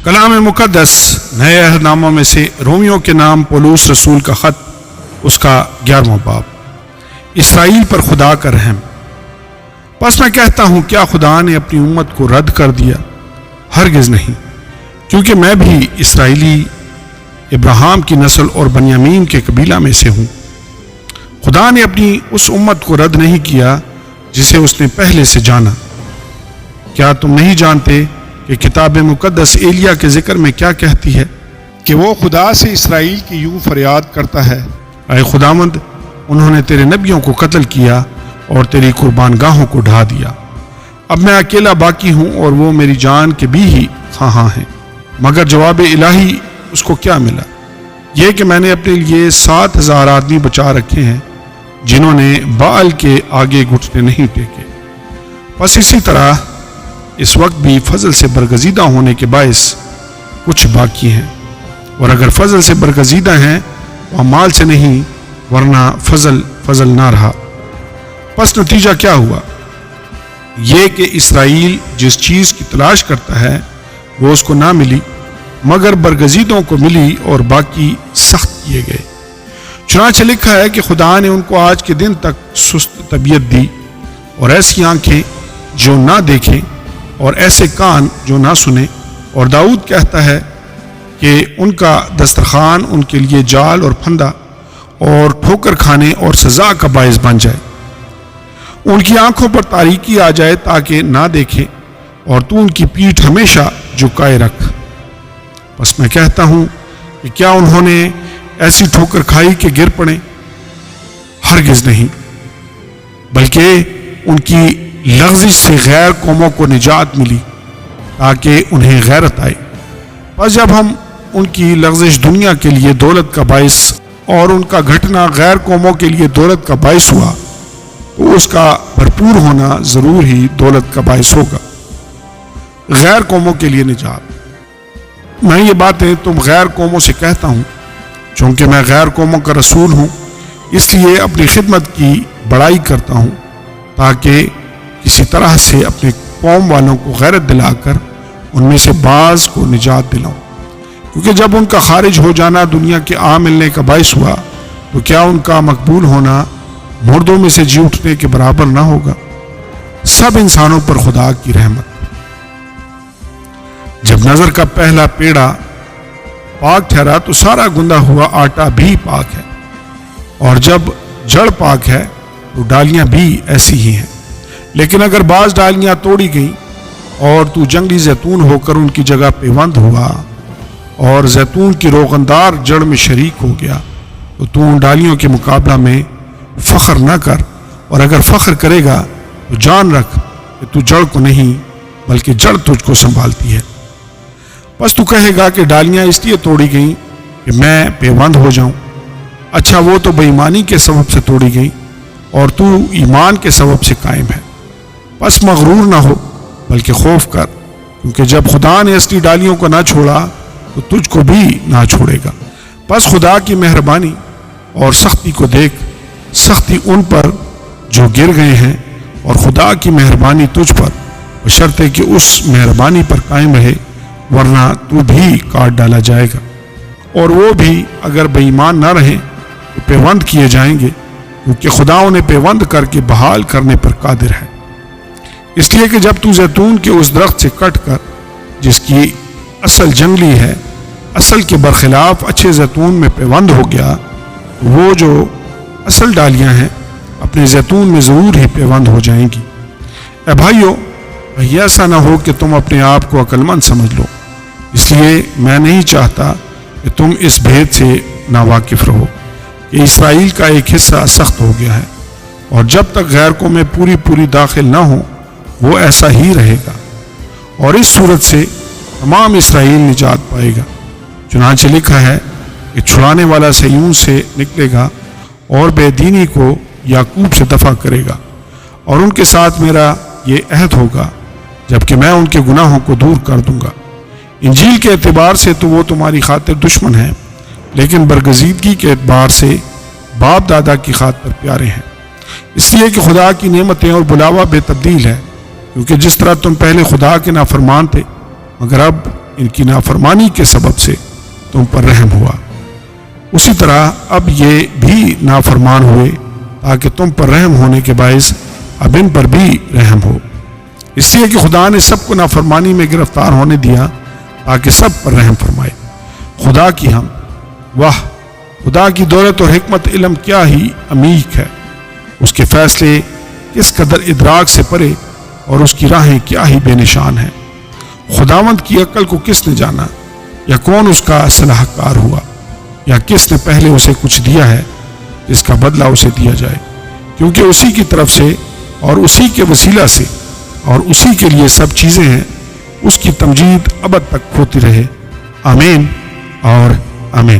کلام مقدس نئے عہد ناموں میں سے رومیوں کے نام پولس رسول کا خط، اس کا 11واں باب، اسرائیل پر خدا کا رحم۔ پس میں کہتا ہوں، کیا خدا نے اپنی امت کو رد کر دیا؟ ہرگز نہیں، کیونکہ میں بھی اسرائیلی ابراہیم کی نسل اور بنیامین کے قبیلہ میں سے ہوں۔ خدا نے اپنی اس امت کو رد نہیں کیا جسے اس نے پہلے سے جانا۔ کیا تم نہیں جانتے کہ کتاب مقدس ایلیا کے ذکر میں کیا کہتی ہے کہ وہ خدا سے اسرائیل کی یوں فریاد کرتا ہے، اے خداوند، انہوں نے تیرے نبیوں کو قتل کیا اور تیری قربان گاہوں کو ڈھا دیا۔ اب میں اکیلا باقی ہوں اور وہ میری جان کے بھی ہی خواہاں ہیں۔ مگر جواب الہی اس کو کیا ملا؟ یہ کہ میں نے اپنے لیے 7,000 آدمی بچا رکھے ہیں جنہوں نے بعل کے آگے گھٹنے نہیں ٹیکے۔ بس اسی طرح اس وقت بھی فضل سے برگزیدہ ہونے کے باعث کچھ باقی ہیں، اور اگر فضل سے برگزیدہ ہیں وہ اعمال سے نہیں، ورنہ فضل نہ رہا۔ پس نتیجہ کیا ہوا؟ یہ کہ اسرائیل جس چیز کی تلاش کرتا ہے وہ اس کو نہ ملی، مگر برگزیدوں کو ملی اور باقی سخت کیے گئے۔ چنانچہ لکھا ہے کہ خدا نے ان کو آج کے دن تک سست طبیعت دی، اور ایسی آنکھیں جو نہ دیکھیں اور ایسے کان جو نہ سنیں، اور داؤد کہتا ہے کہ ان کا دسترخوان ان کے لیے جال اور پھندا اور ٹھوکر کھانے اور سزا کا باعث بن جائے۔ ان کی آنکھوں پر تاریکی آ جائے تاکہ نہ دیکھیں، اور تو ان کی پیٹھ ہمیشہ جھکائے رکھ۔ بس میں کہتا ہوں کہ کیا انہوں نے ایسی ٹھوکر کھائی کہ گر پڑے؟ ہرگز نہیں، بلکہ ان کی لغزش سے غیر قوموں کو نجات ملی تاکہ انہیں غیرت آئے۔ بس جب ہم ان کی لغزش دنیا کے لیے دولت کا باعث اور ان کا گھٹنا غیر قوموں کے لیے دولت کا باعث ہوا، تو اس کا بھرپور ہونا ضرور ہی دولت کا باعث ہوگا، غیر قوموں کے لیے نجات۔ میں یہ باتیں تم غیر قوموں سے کہتا ہوں چونکہ میں غیر قوموں کا رسول ہوں، اس لیے اپنی خدمت کی بڑائی کرتا ہوں تاکہ کسی طرح سے اپنے قوم والوں کو غیرت دلا کر ان میں سے بعض کو نجات دلاؤں۔ کیونکہ جب ان کا خارج ہو جانا دنیا کے عام ملنے کا باعث ہوا، تو کیا ان کا مقبول ہونا مردوں میں سے جی اٹھنے کے برابر نہ ہوگا؟ سب انسانوں پر خدا کی رحمت۔ جب نظر کا پہلا پیڑا پاک ٹھہرا تو سارا گندا ہوا آٹا بھی پاک ہے، اور جب جڑ پاک ہے تو ڈالیاں بھی ایسی ہی ہیں۔ لیکن اگر بعض ڈالیاں توڑی گئیں اور تو جنگلی زیتون ہو کر ان کی جگہ پیوند ہوا اور زیتون کی روغندار جڑ میں شریک ہو گیا، تو ان ڈالیوں کے مقابلہ میں فخر نہ کر، اور اگر فخر کرے گا تو جان رکھ کہ تو جڑ کو نہیں بلکہ جڑ تجھ کو سنبھالتی ہے۔ بس تو کہے گا کہ ڈالیاں اس لیے توڑی گئیں کہ میں پیوند ہو جاؤں۔ اچھا، وہ تو بے ایمانی کے سبب سے توڑی گئیں اور تو ایمان کے سبب سے قائم ہے۔ بس مغرور نہ ہو بلکہ خوف کر، کیونکہ جب خدا نے اصلی ڈالیوں کو نہ چھوڑا تو تجھ کو بھی نہ چھوڑے گا۔ بس خدا کی مہربانی اور سختی کو دیکھ، سختی ان پر جو گر گئے ہیں، اور خدا کی مہربانی تجھ پر، بشرطے کہ اس مہربانی پر قائم رہے، ورنہ تو بھی کاٹ ڈالا جائے گا۔ اور وہ بھی اگر بے ایمان نہ رہیں تو پیوند کیے جائیں گے، کیونکہ خدا انہیں پیوند کر کے بحال کرنے پر قادر ہے۔ اس لیے کہ جب تو زیتون کے اس درخت سے کٹ کر، جس کی اصل جنگلی ہے، اصل کے برخلاف اچھے زیتون میں پیوند ہو گیا، تو وہ جو اصل ڈالیاں ہیں اپنے زیتون میں ضرور ہی پیوند ہو جائیں گی۔ اے بھائیو، ایسا نہ ہو کہ تم اپنے آپ کو عقل مند سمجھ لو، اس لیے میں نہیں چاہتا کہ تم اس بھید سے ناواقف رہو کہ اسرائیل کا ایک حصہ سخت ہو گیا ہے، اور جب تک غیر قومیں پوری داخل نہ ہوں وہ ایسا ہی رہے گا، اور اس صورت سے تمام اسرائیل نجات پائے گا۔ چنانچہ لکھا ہے کہ چھڑانے والا صہیون سے نکلے گا اور بے دینی کو یعقوب سے دفع کرے گا، اور ان کے ساتھ میرا یہ عہد ہوگا جبکہ میں ان کے گناہوں کو دور کر دوں گا۔ انجیل کے اعتبار سے تو وہ تمہاری خاطر دشمن ہیں، لیکن برگزیدگی کے اعتبار سے باپ دادا کی خاطر پیارے ہیں، اس لیے کہ خدا کی نعمتیں اور بلاوا بے تبدیل ہے، کیونکہ جس طرح تم پہلے خدا کے نافرمان تھے مگر اب ان کی نافرمانی کے سبب سے تم پر رحم ہوا، اسی طرح اب یہ بھی نافرمان ہوئے تاکہ تم پر رحم ہونے کے باعث اب ان پر بھی رحم ہو، اس لیے کہ خدا نے سب کو نافرمانی میں گرفتار ہونے دیا تاکہ سب پر رحم فرمائے۔ خدا کی حمد، واہ خدا کی دولت اور حکمت علم کیا ہی عمیق ہے، اس کے فیصلے کس قدر ادراک سے پرے اور اس کی راہیں کیا ہی بے نشان ہیں۔ خداوند کی عقل کو کس نے جانا، یا کون اس کا صلاح کار ہوا، یا کس نے پہلے اسے کچھ دیا ہے جس کا بدلہ اسے دیا جائے، کیونکہ اسی کی طرف سے اور اسی کے وسیلہ سے اور اسی کے لیے سب چیزیں ہیں، اس کی تمجید ابد تک ہوتی رہے، آمین اور آمین۔